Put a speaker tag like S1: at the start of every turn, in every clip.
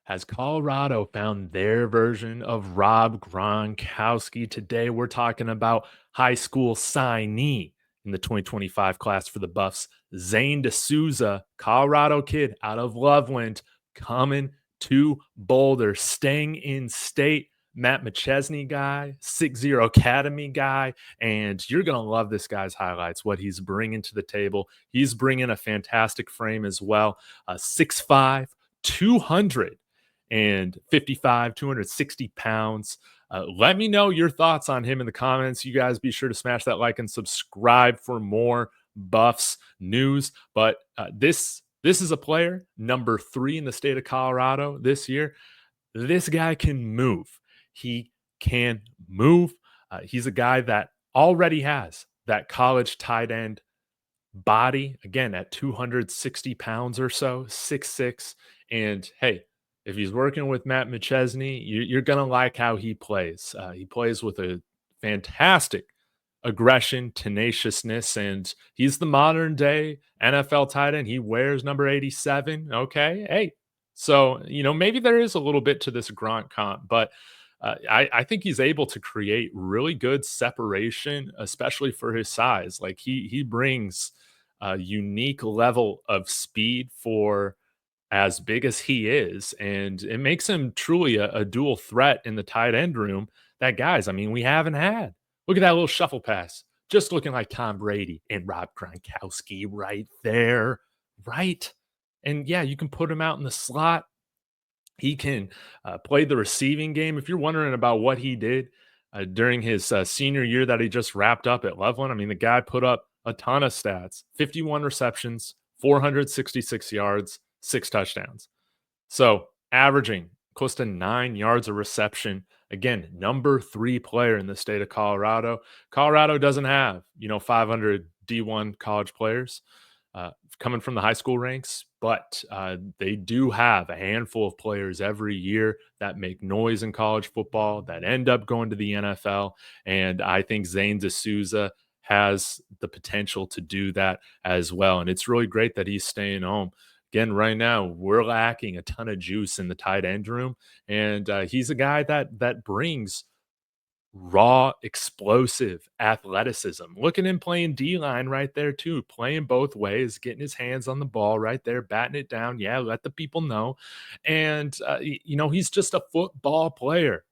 S1: Has Colorado found their version of Rob Gronkowski? Today, we're talking about high school signee in the 2025 class for the Buffs, Zayne DeSouza, Colorado kid out of Loveland, coming to Boulder, staying in state. Matt McChesney guy, 6-0 Academy guy, and you're going to love this guy's highlights, what he's bringing to the table. He's bringing a fantastic frame as well, 6'5", 255, 260 pounds. Let me know your thoughts on him in the comments. You guys be sure to smash that like and subscribe for more Buffs news. But this is a player, number 3 in the state of Colorado this year. This guy can move. He can move. He's a guy that already has that college tight end body, again, at 260 pounds or so, 6'6". And hey, if he's working with Matt McChesney, you're going to like how he plays. He plays with a fantastic aggression, tenaciousness, and he's the modern day NFL tight end. He wears number 87. Okay. Hey, so, maybe there is a little bit to this Gronk comp, but I think he's able to create really good separation, especially for his size. Like he brings a unique level of speed for as big as he is, and it makes him truly a dual threat in the tight end room that guys, I mean, we haven't had. Look at that little shuffle pass, just looking like Tom Brady and Rob Gronkowski right there, right? And yeah, you can put him out in the slot. He can play the receiving game. If you're wondering about what he did during his senior year that he just wrapped up at Loveland, I mean, the guy put up a ton of stats, 51 receptions, 466 yards, 6 touchdowns. So averaging close to 9 yards a reception. Again, number 3 player in the state of Colorado. Colorado doesn't have, 500 D1 college players coming from the high school ranks, but they do have a handful of players every year that make noise in college football that end up going to the NFL. And I think Zayne DeSouza has the potential to do that as well. And it's really great that he's staying home. Again, right now we're lacking a ton of juice in the tight end room, and he's a guy that brings raw, explosive athleticism. Look at him playing D-line right there too, playing both ways, getting his hands on the ball right there, batting it down. Yeah, let the people know. And, he's just a football player,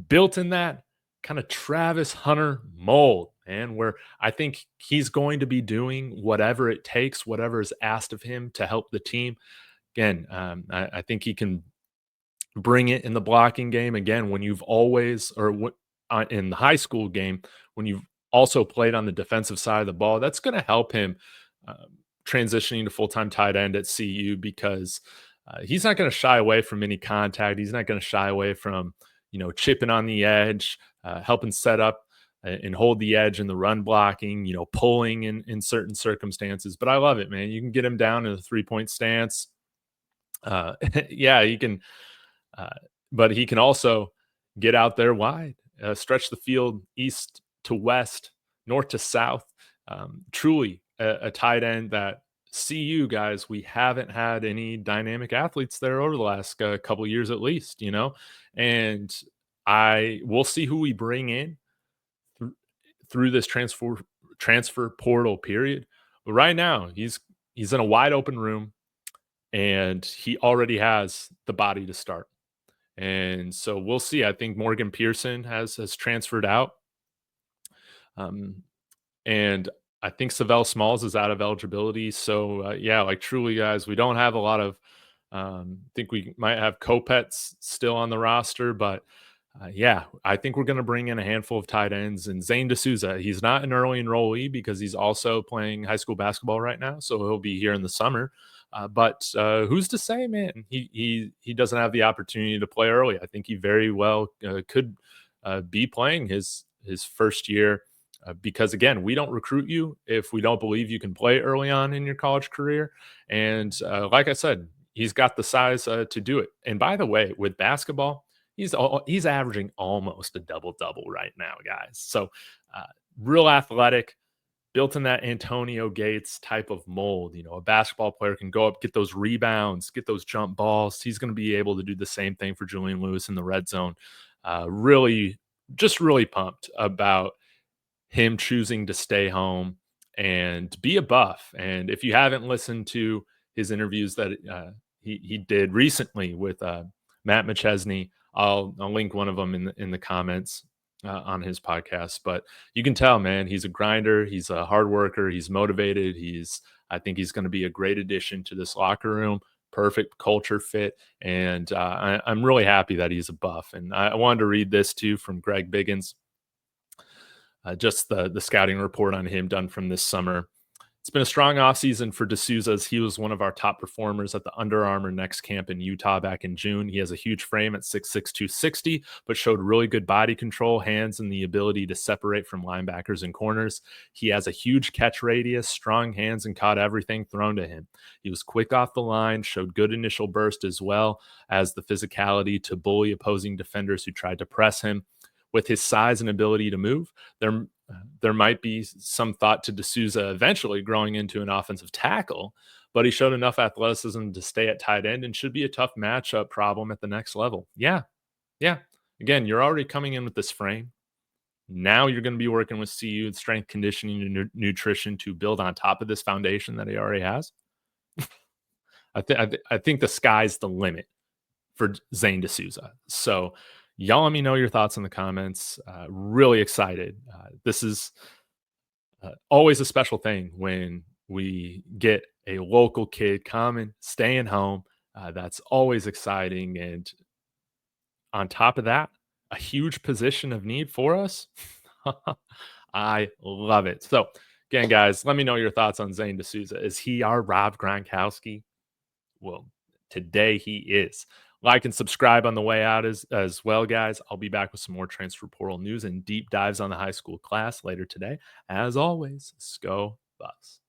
S1: built in that kind of Travis Hunter mold, and where I think he's going to be doing whatever it takes, whatever is asked of him to help the team. Again, I think he can bring it in the blocking game again when you've always in the high school game when you've also played on the defensive side of the ball. That's going to help him transitioning to full-time tight end at CU, because he's not going to shy away from any contact. He's not going to shy away from chipping on the edge, helping set up and hold the edge in the run blocking, pulling in certain circumstances. But I love it, man. You can get him down in a 3-point stance. Yeah, he can but he can also get out there wide, stretch the field east to west, north to south. Truly a tight end that CU guys, we haven't had any dynamic athletes there over the last couple years at least, and we'll see who we bring in through this transfer portal period. But right now, he's in a wide open room, and he already has the body to start. And so we'll see. I think Morgan Pearson has transferred out. And I think Savell Smalls is out of eligibility. So, yeah, like truly, guys, we don't have a lot of I think we might have Kopets still on the roster. But, yeah, I think we're going to bring in a handful of tight ends. And Zayne DeSouza, he's not an early enrollee because he's also playing high school basketball right now. So he'll be here in the summer. But who's to say, man? He doesn't have the opportunity to play early. I think he very well could be playing his first year because, again, we don't recruit you if we don't believe you can play early on in your college career. And like I said, he's got the size to do it. And by the way, with basketball, he's averaging almost a double-double right now, guys. So real athletic. built in that Antonio Gates type of mold. You know, a basketball player can go up, get those rebounds, get those jump balls. He's going to be able to do the same thing for Julian Lewis in the red zone. Really, just really pumped about him choosing to stay home and be a Buff. And if you haven't listened to his interviews that he did recently with Matt McChesney, I'll link one of them in the comments on his podcast. But you can tell, man, he's a grinder. He's a hard worker. He's motivated. I think he's going to be a great addition to this locker room. Perfect culture fit. And I'm really happy that he's a Buff. And I wanted to read this too from Greg Biggins. Just the scouting report on him done from this summer. It's been a strong offseason for DeSouza, as he was one of our top performers at the Under Armour Next Camp in Utah back in June. He has a huge frame at 6'6", 260, but showed really good body control, hands, and the ability to separate from linebackers and corners. He has a huge catch radius, strong hands, and caught everything thrown to him. He was quick off the line, showed good initial burst as well as the physicality to bully opposing defenders who tried to press him. With his size and ability to move, there might be some thought to DeSouza eventually growing into an offensive tackle, but he showed enough athleticism to stay at tight end and should be a tough matchup problem at the next level. Yeah. Again, you're already coming in with this frame. Now you're going to be working with CU and strength conditioning and nutrition to build on top of this foundation that he already has. I think the sky's the limit for Zayne DeSouza. So y'all let me know your thoughts in the comments. Really excited. This is always a special thing when we get a local kid coming, staying home. That's always exciting. And on top of that, a huge position of need for us. I love it. So again, guys, let me know your thoughts on Zayne DeSouza. Is he our Rob Gronkowski? Well, today he is. Like and subscribe on the way out as well, guys. I'll be back with some more transfer portal news and deep dives on the high school class later today. As always, Go Buffs.